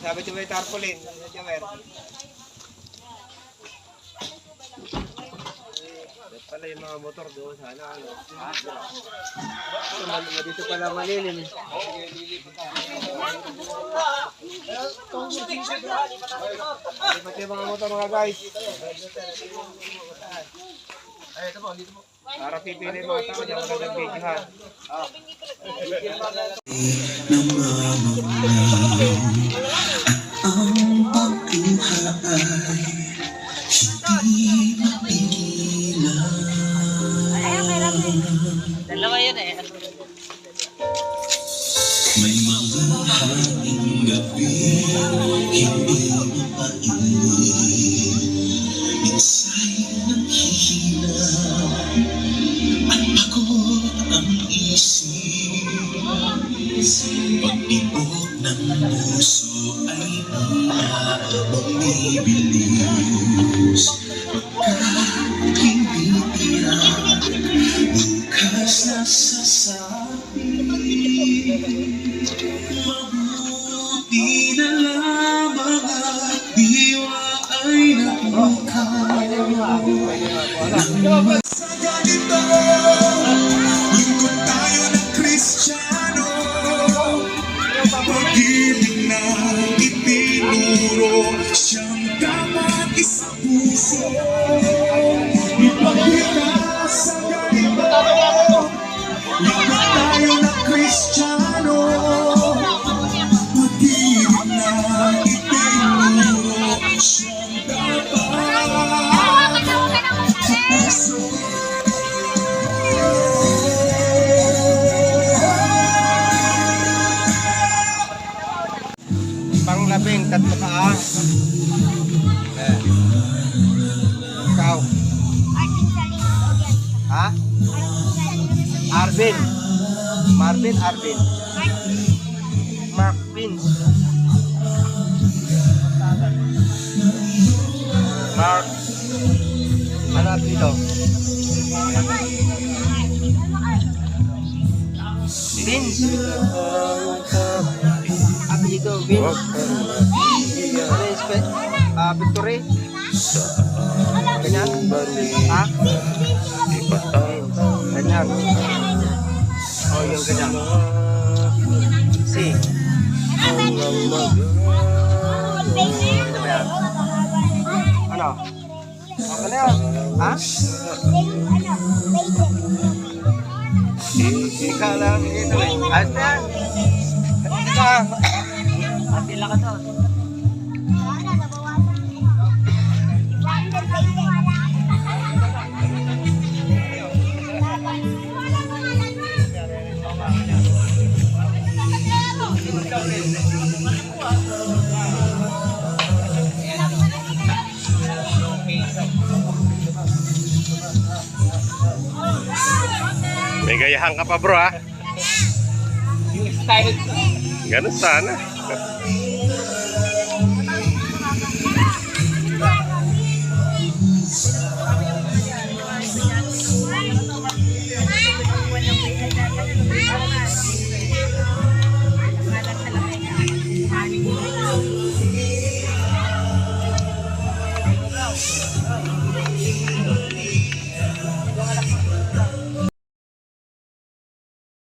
Sabi ko may tarpaulin. Pala yung mga motor doon sana ano. Dito pala malilim. Lipat yung mga motor mga guys. Ay, ito po, dito po. Para pipili mga tao dyan mga nag-video ha. Ang pagkuha ay hindi mapigilan. Dalawa yun eh. May mga hanging gabi hindi mapainuwi. Minsa'y nanghihina at pagod ang isip. Pag-ibok ng puso ay bumibilis. Pagkat hindi tiyak, bukas nasasabi. Mabuti na lamang at diwa ay nabukaw. Sa ganito, lingkod tayo ng Kristiyano. Pag-ibig na itinuro, siyang dapat sa puso. Ipakita sa ganito, lingkod tayo ng Kristiyano. Pag-ibig na itinuro, siyang dapat sa puso. Panglabing, tatlo ka Ikaw. Ha? Arvin. Marvin, Arvin. Mark Vince. Mark. Ano dito? Vince. Dito, Vince. Victory. Ganyan? Ha? Ganyan. Oh, yung ganyan. Si. Ano? Ano na yan? Ha? Ikaw lang ito eh. Ayos na yan. Ikaw. Pila ka to. May gayahan ka pa bro ha. Yung style. Ganun sana.